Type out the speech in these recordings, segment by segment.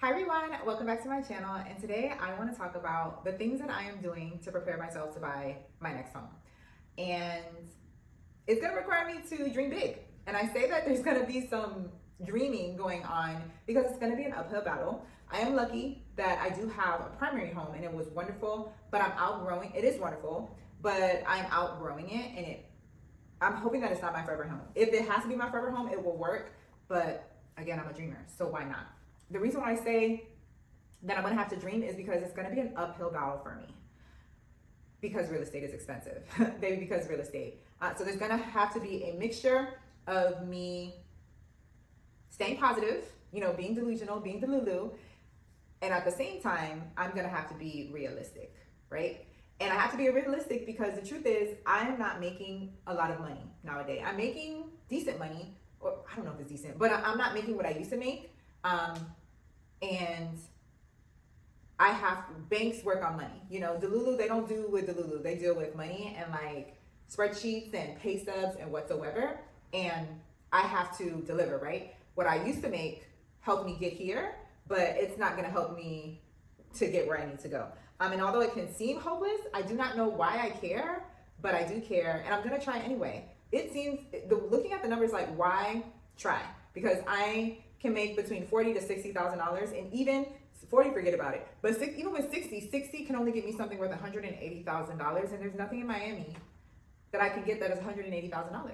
Hi everyone, welcome back to my channel, and today I want to talk about the things that I am doing to prepare myself to buy my next home. And it's going to require me to dream big. And I say that there's going to be some dreaming going on because it's going to be an uphill battle. I am lucky that I do have a primary home and it was wonderful, but I'm outgrowing it. Is wonderful, but I'm outgrowing it, and I'm hoping that it's not my forever home. If it has to be my forever home, it will work, but again, I'm a dreamer, so why not? The reason why I say that I'm gonna have to dream is because it's gonna be an uphill battle for me because real estate is expensive. Maybe because real estate. So there's gonna have to be a mixture of me staying positive, being delusional, being delulu, and at the same time, I'm gonna have to be realistic, right? And I have to be realistic because the truth is, I'm not making a lot of money nowadays. I'm making decent money, or I don't know if it's decent, but I'm not making what I used to make. And I have banks work on money. Delulu, they don't do with Delulu. They deal with money and like spreadsheets and pay stubs and whatsoever. And I have to deliver, right? What I used to make helped me get here, but it's not going to help me to get where I need to go. And although it can seem hopeless, I do not know why I care, but I do care, and I'm going to try anyway. It seems, looking at the numbers, like, why try? Because I can make between $40,000 to $60,000, and even 40, forget about it. But even with 60 can only get me something worth $180,000, and there's nothing in Miami that I can get that is $180,000.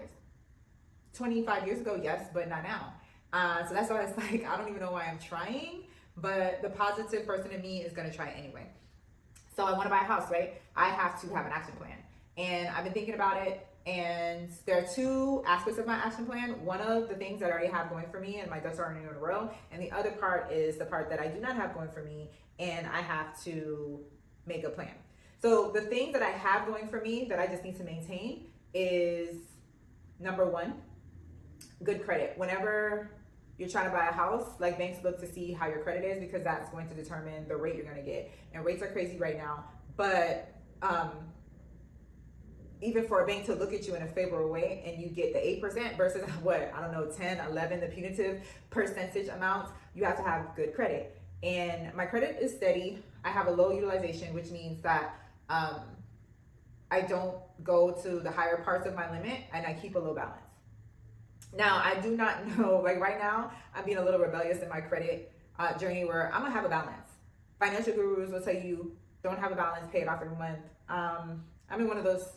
25 years ago, yes, but not now. So that's why it's like, I don't even know why I'm trying, but the positive person in me is going to try it anyway. So I want to buy a house, right? I have to have an action plan, and I've been thinking about it. And there are two aspects of my action plan. One of the things that I already have going for me and my ducks are already in a row. And the other part is the part that I do not have going for me and I have to make a plan. So the things that I have going for me that I just need to maintain is, number one, good credit. Whenever you're trying to buy a house, like, banks look to see how your credit is because that's going to determine the rate you're going to get. And rates are crazy right now. But even for a bank to look at you in a favorable way and you get the 8% versus 10, 11, the punitive percentage amounts, you have to have good credit. And my credit is steady. I have a low utilization, which means that I don't go to the higher parts of my limit and I keep a low balance. Now, I do not know, like right now, I'm being a little rebellious in my credit journey where I'm gonna have a balance. Financial gurus will tell you, don't have a balance, pay it off every month. I'm in one of those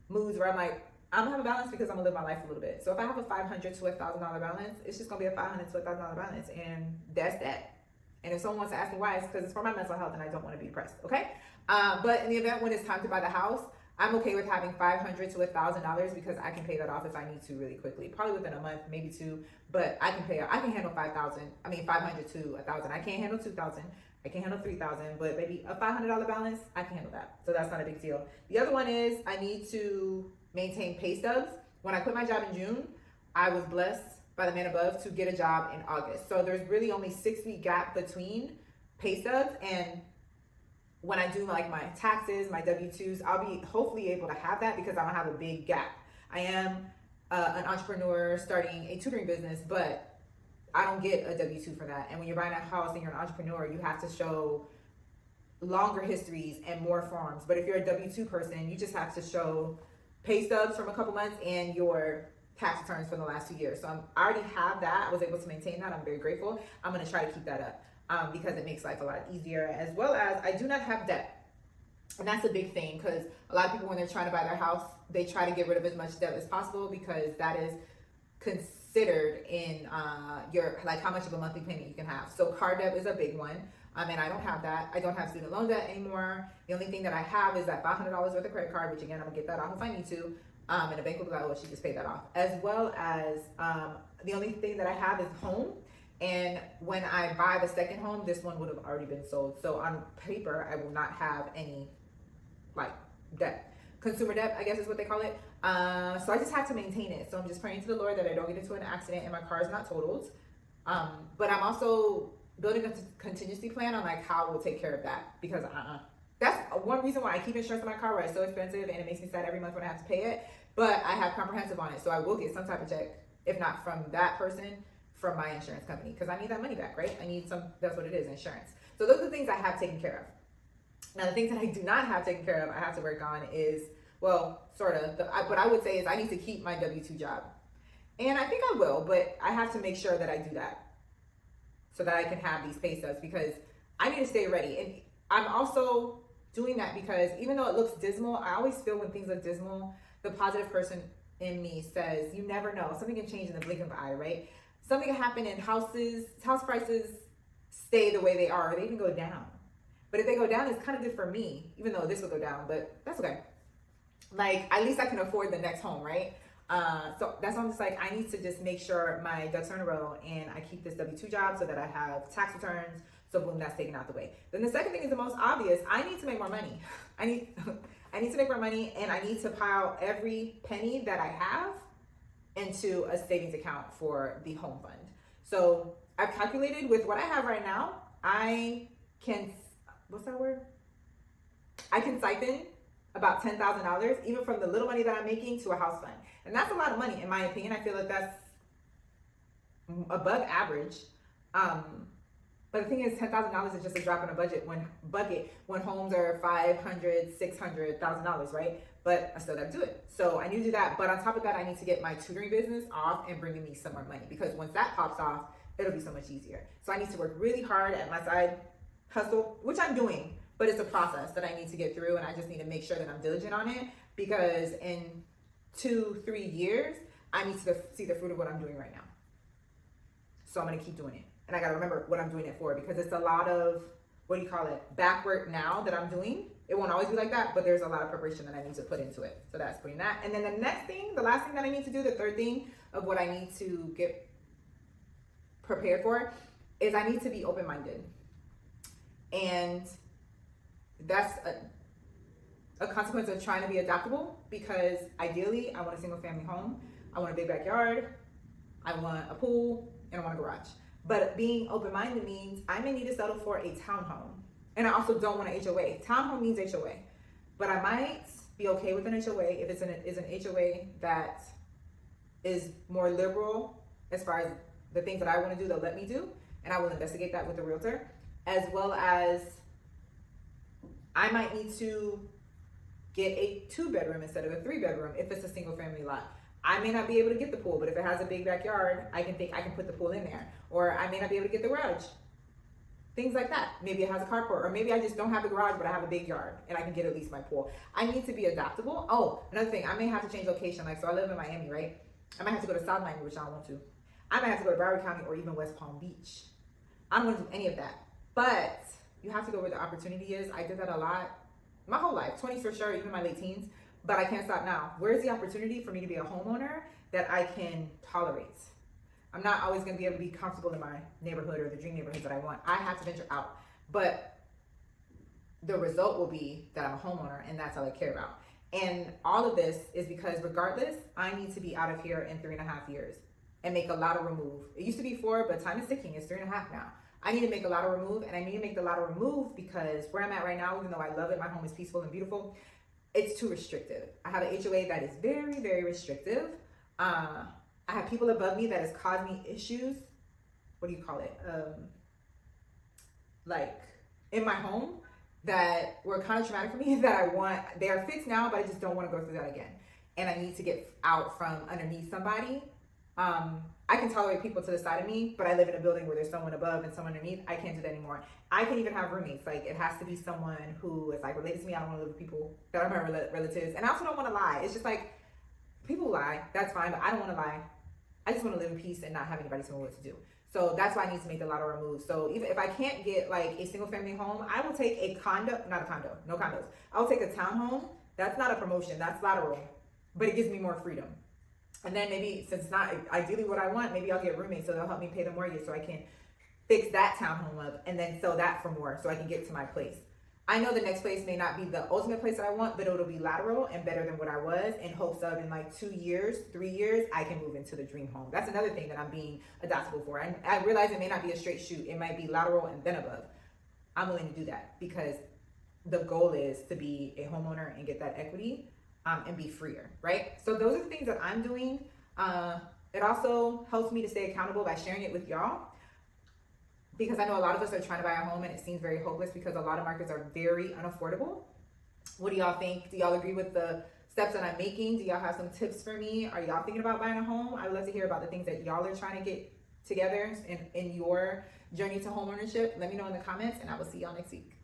moods where I'm like, I'm gonna have a balance because I'm gonna live my life a little bit. So if I have a $500 to $1,000 balance, it's just gonna be a $500 to $1,000 balance, and that's that. And if someone wants to ask me why, it's because it's for my mental health and I don't want to be depressed, okay? But in the event when it's time to buy the house, I'm okay with having $500 to $1,000 because I can pay that off if I need to really quickly, probably within a month, maybe two. But I can handle $500 to $1,000. I can't handle $2,000. I can handle $3,000, but maybe a $500 balance, I can handle that. So that's not a big deal. The other one is I need to maintain pay stubs. When I quit my job in June, I was blessed by the man above to get a job in August. So there's really only 6-week gap between pay stubs, and when I do like my taxes, my W-2s, I'll be hopefully able to have that because I don't have a big gap. I am an entrepreneur starting a tutoring business, but I don't get a W-2 for that. And when you're buying a house and you're an entrepreneur, you have to show longer histories and more forms. But if you're a W-2 person, you just have to show pay stubs from a couple months and your tax returns for the last 2 years. So I already have that. I was able to maintain that. I'm very grateful. I'm going to try to keep that up because it makes life a lot easier, as well as I do not have debt. And that's a big thing because a lot of people, when they're trying to buy their house, they try to get rid of as much debt as possible because that is considered in your, like, how much of a monthly payment you can have. So car debt is a big one. And I don't have that. I don't have student loan debt anymore. The only thing that I have is that $500 worth of credit card, which again, I'm gonna get that off if I need to. And the bank will be like, well, she just paid that off. As well as the only thing that I have is home. And when I buy the second home, this one would have already been sold. So on paper, I will not have any like debt. Consumer debt, I guess is what they call it. So I just have to maintain it. So I'm just praying to the Lord that I don't get into an accident and my car is not totaled. But I'm also building a contingency plan on like how we'll take care of that because that's one reason why I keep insurance on my car, where it's so expensive and it makes me sad every month when I have to pay it. But I have comprehensive on it, so I will get some type of check, if not from that person, from my insurance company because I need that money back, right? That's what it is, insurance. So those are the things I have taken care of. Now, the things that I do not have taken care of, I have to work on is, well, sort of, what I would say is I need to keep my W-2 job. And I think I will, but I have to make sure that I do that so that I can have these pay stubs because I need to stay ready. And I'm also doing that because even though it looks dismal, I always feel when things look dismal, the positive person in me says, you never know. Something can change in the blink of an eye, right? Something can happen in house prices stay the way they are, or they can go down. But if they go down, it's kind of good for me, even though this will go down, but that's okay. Like, at least I can afford the next home, right? So that's why I'm just like, I need to just make sure my ducks are in a row and I keep this W-2 job so that I have tax returns. So boom, that's taken out the way. Then the second thing is the most obvious. I need to make more money. I need to make more money, and I need to pile every penny that I have into a savings account for the home fund. So I've calculated with what I have right now, I can, what's that word? I can siphon about $10,000 even from the little money that I'm making to a house fund. And that's a lot of money in my opinion. I feel like that's above average. But the thing is, $10,000 is just a drop in a bucket when homes are $500,000, $600,000, right? But I still got to do it. So I need to do that. But on top of that, I need to get my tutoring business off and bringing me some more money because once that pops off, it'll be so much easier. So I need to work really hard at my side hustle, which I'm doing, but it's a process that I need to get through, and I just need to make sure that I'm diligent on it because in 2-3 years, I need to see the fruit of what I'm doing right now. So I'm going to keep doing it. And I got to remember what I'm doing it for because it's a lot of, backward now that I'm doing. It won't always be like that, but there's a lot of preparation that I need to put into it. So that's putting that. And then the last thing that I need to do, the third thing of what I need to get prepared for is I need to be open-minded. And that's a consequence of trying to be adaptable because ideally I want a single family home. I want a big backyard. I want a pool and I want a garage. But being open-minded means I may need to settle for a townhome. And I also don't want an HOA. Townhome means HOA. But I might be okay with an HOA if it's an HOA that is more liberal as far as the things that I want to do, they'll let me do. And I will investigate that with the realtor. As well as I might need to get a 2-bedroom instead of a 3-bedroom if it's a single family lot. I may not be able to get the pool, but if it has a big backyard, I can put the pool in there. Or I may not be able to get the garage. Things like that. Maybe it has a carport, or maybe I just don't have the garage, but I have a big yard and I can get at least my pool. I need to be adaptable. Oh, another thing, I may have to change location. Like, so I live in Miami, right? I might have to go to South Miami, which I don't want to. I might have to go to Broward County or even West Palm Beach. I don't want to do any of that. But you have to go where the opportunity is. I did that a lot. My whole life, 20s for sure, even my late teens. But I can't stop now. Where's the opportunity for me to be a homeowner that I can tolerate? I'm not always going to be able to be comfortable in my neighborhood or the dream neighborhood that I want. I have to venture out. But the result will be that I'm a homeowner, and that's all I care about. And all of this is because regardless, I need to be out of here in 3.5 years and make a lateral remove. It used to be 4, but time is ticking. It's 3.5 now. I need to make a lateral remove, and I need to make the lateral remove because where I'm at right now, even though I love it, my home is peaceful and beautiful, it's too restrictive. I have an HOA that is very, very restrictive. I have people above me that has caused me issues. What do you call it? Like in my home that were kind of traumatic for me that they are fixed now, but I just don't want to go through that again. And I need to get out from underneath somebody. I can tolerate people to the side of me, but I live in a building where there's someone above and someone underneath. I can't do that anymore. I can even have roommates. Like, it has to be someone who is like related to me. I don't want to live with people that are my relatives. And I also don't want to lie. It's just like, people lie. That's fine, but I don't want to lie. I just want to live in peace and not have anybody tell me what to do. So that's why I need to make the lateral remove. So even if I can't get like a single family home, I will take a condo, not a condo, no condos. I will take a townhome. That's not a promotion. That's lateral, but it gives me more freedom. And then maybe, since it's not ideally what I want, maybe I'll get roommates so they'll help me pay the mortgage so I can fix that townhome up and then sell that for more so I can get to my place. I know the next place may not be the ultimate place that I want, but it'll be lateral and better than what I was, in hopes of in like 2 years, 3 years, I can move into the dream home. That's another thing that I'm being adaptable for. I realize it may not be a straight shoot. It might be lateral and then above. I'm willing to do that because the goal is to be a homeowner and get that equity and be freer, right? So those are the things that I'm doing. It also helps me to stay accountable by sharing it with y'all, because I know a lot of us are trying to buy a home and it seems very hopeless because a lot of markets are very unaffordable. What do y'all think? Do y'all agree with the steps that I'm making? Do y'all have some tips for me? Are y'all thinking about buying a home? I would love to hear about the things that y'all are trying to get together in your journey to home ownership. Let me know in the comments, and I will see y'all next week.